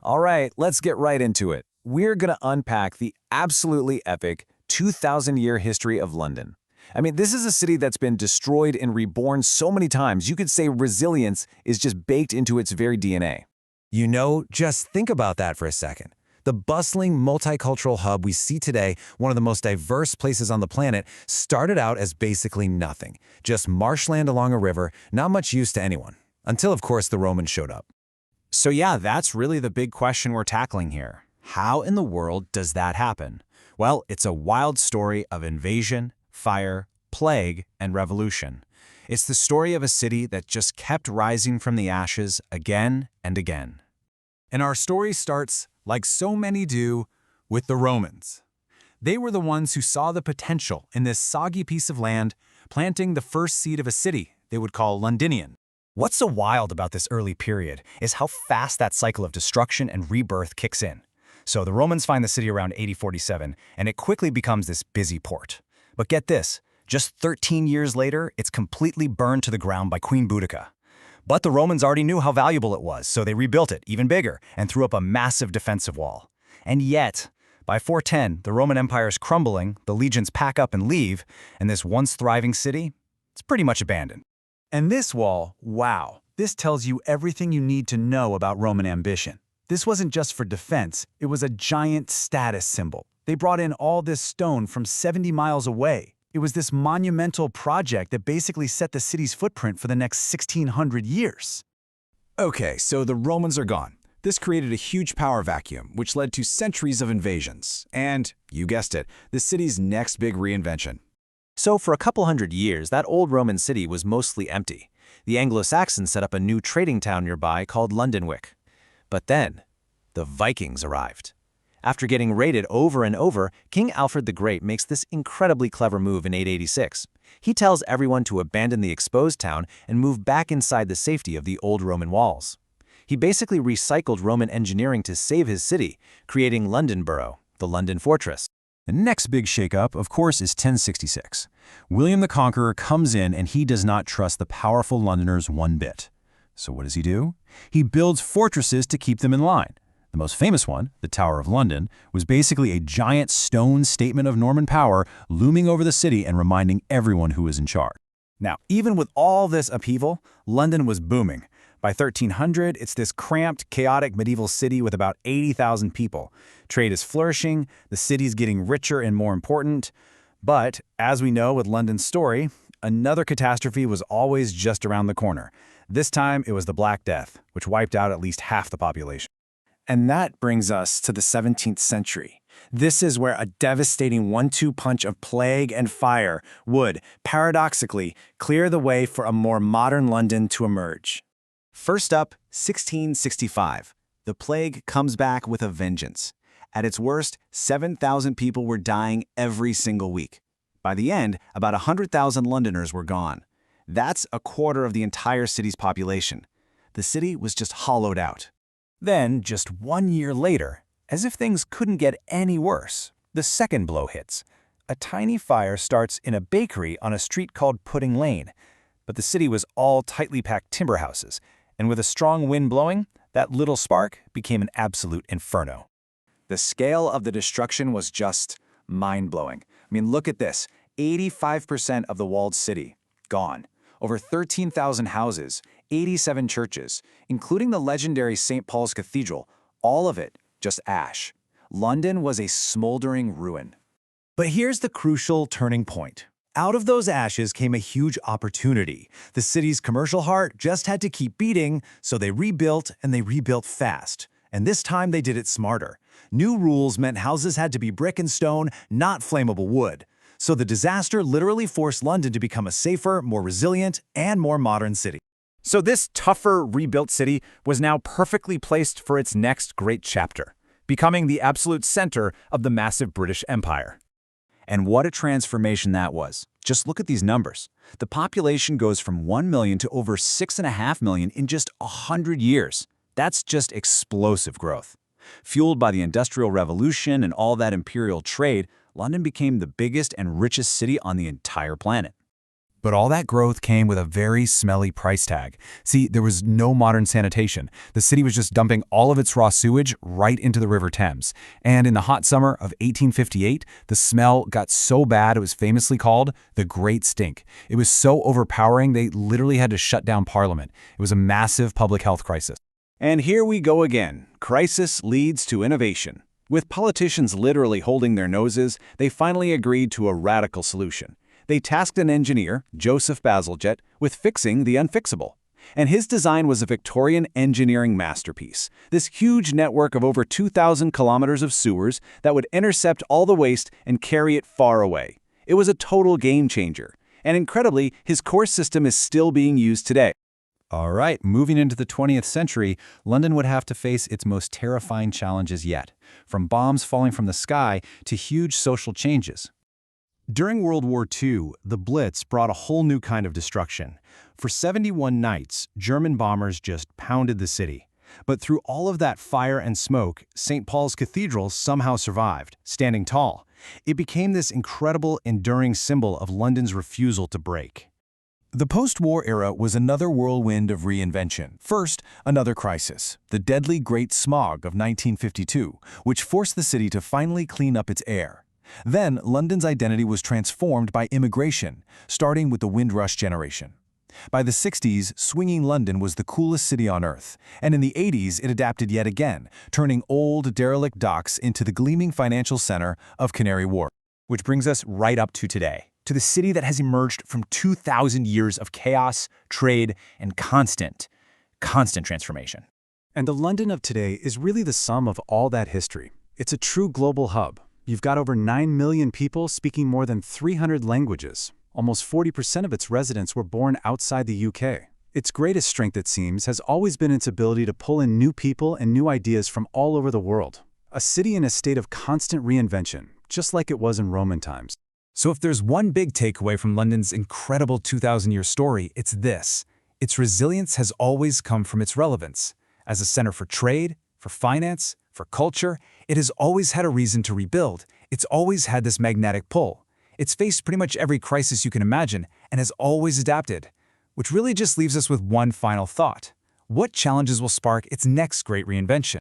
All right, let's get right into it. We're going to unpack the absolutely epic 2,000-year history of London. I mean, this is a city that's been destroyed and reborn so many times, you could say resilience is just baked into its very DNA. Just think about that for a second. The bustling multicultural hub we see today, one of the most diverse places on the planet, started out as basically nothing. Just marshland along a river, not much use to anyone. Until, of course, the Romans showed up. So yeah, that's really the big question we're tackling here. How in the world does that happen? Well, it's a wild story of invasion, fire, plague, and revolution. It's the story of a city that just kept rising from the ashes again and again. And our story starts, like so many do, with the Romans. They were the ones who saw the potential in this soggy piece of land, planting the first seed of a city they would call Londinium. What's so wild about this early period is how fast that cycle of destruction and rebirth kicks in. So the Romans find the city around 8047, and it quickly becomes this busy port. But get this, just 13 years later, it's completely burned to the ground by Queen Boudicca. But the Romans already knew how valuable it was, so they rebuilt it even bigger and threw up a massive defensive wall. And yet, by 410, the Roman Empire is crumbling, the legions pack up and leave, and this once thriving city, it's pretty much abandoned. And this wall, wow, this tells you everything you need to know about Roman ambition. This wasn't just for defense, it was a giant status symbol. They brought in all this stone from 70 miles away. It was this monumental project that basically set the city's footprint for the next 1,600 years. Okay, so the Romans are gone. This created a huge power vacuum, which led to centuries of invasions. And, you guessed it, the city's next big reinvention. So for a couple hundred years, that old Roman city was mostly empty. The Anglo-Saxons set up a new trading town nearby called Lundenwic. But then, the Vikings arrived. After getting raided over and over, King Alfred the Great makes this incredibly clever move in 886. He tells everyone to abandon the exposed town and move back inside the safety of the old Roman walls. He basically recycled Roman engineering to save his city, creating London Borough, the London Fortress. The next big shakeup, of course, is 1066. William the Conqueror comes in and he does not trust the powerful Londoners one bit. So what does he do? He builds fortresses to keep them in line. The most famous one, the Tower of London, was basically a giant stone statement of Norman power looming over the city and reminding everyone who was in charge. Now, even with all this upheaval, London was booming. By 1300, it's this cramped, chaotic medieval city with about 80,000 people. Trade is flourishing, the city's getting richer and more important. But, as we know with London's story, another catastrophe was always just around the corner. This time, it was the Black Death, which wiped out at least half the population. And that brings us to the 17th century. This is where a devastating one-two punch of plague and fire would, paradoxically, clear the way for a more modern London to emerge. First up, 1665. The plague comes back with a vengeance. At its worst, 7,000 people were dying every single week. By the end, about 100,000 Londoners were gone. That's a quarter of the entire city's population. The city was just hollowed out. Then, just 1 year later, as if things couldn't get any worse, the second blow hits. A tiny fire starts in a bakery on a street called Pudding Lane. But the city was all tightly packed timber houses, and with a strong wind blowing, that little spark became an absolute inferno. The scale of the destruction was just mind-blowing. I mean, look at this. 85% of the walled city, gone. Over 13,000 houses, 87 churches, including the legendary St. Paul's Cathedral, all of it just ash. London was a smoldering ruin. But here's the crucial turning point. Out of those ashes came a huge opportunity. The city's commercial heart just had to keep beating, so they rebuilt, and they rebuilt fast. And this time they did it smarter. New rules meant houses had to be brick and stone, not flammable wood. So the disaster literally forced London to become a safer, more resilient, and more modern city. So this tougher, rebuilt city was now perfectly placed for its next great chapter, becoming the absolute center of the massive British Empire. And what a transformation that was. Just look at these numbers. The population goes from 1 million to over 6.5 million in just 100 years. That's just explosive growth. Fueled by the Industrial Revolution and all that imperial trade, London became the biggest and richest city on the entire planet. But all that growth came with a very smelly price tag. See, there was no modern sanitation. The city was just dumping all of its raw sewage right into the River Thames. And in the hot summer of 1858, the smell got so bad it was famously called the Great Stink. It was so overpowering they literally had to shut down Parliament. It was a massive public health crisis. And here we go again. Crisis leads to innovation. With politicians literally holding their noses, they finally agreed to a radical solution. They tasked an engineer, Joseph Bazalgette, with fixing the unfixable. And his design was a Victorian engineering masterpiece, this huge network of over 2,000 kilometers of sewers that would intercept all the waste and carry it far away. It was a total game changer. And incredibly, his core system is still being used today. All right, moving into the 20th century, London would have to face its most terrifying challenges yet, from bombs falling from the sky to huge social changes. During World War II, the Blitz brought a whole new kind of destruction. For 71 nights, German bombers just pounded the city. But through all of that fire and smoke, St. Paul's Cathedral somehow survived, standing tall. It became this incredible, enduring symbol of London's refusal to break. The post-war era was another whirlwind of reinvention. First, another crisis, the deadly Great Smog of 1952, which forced the city to finally clean up its air. Then, London's identity was transformed by immigration, starting with the Windrush generation. By the 60s, swinging London was the coolest city on earth, and in the 80s it adapted yet again, turning old, derelict docks into the gleaming financial center of Canary Wharf. Which brings us right up to today, to the city that has emerged from 2,000 years of chaos, trade, and constant transformation. And the London of today is really the sum of all that history. It's a true global hub. You've got over 9 million people speaking more than 300 languages. Almost 40% of its residents were born outside the UK. Its greatest strength, it seems, has always been its ability to pull in new people and new ideas from all over the world. A city in a state of constant reinvention, just like it was in Roman times. So if there's one big takeaway from London's incredible 2,000-year story, it's this. Its resilience has always come from its relevance. As a center for trade, for finance, for culture, it has always had a reason to rebuild. It's always had this magnetic pull. It's faced pretty much every crisis you can imagine and has always adapted. Which really just leaves us with one final thought. What challenges will spark its next great reinvention?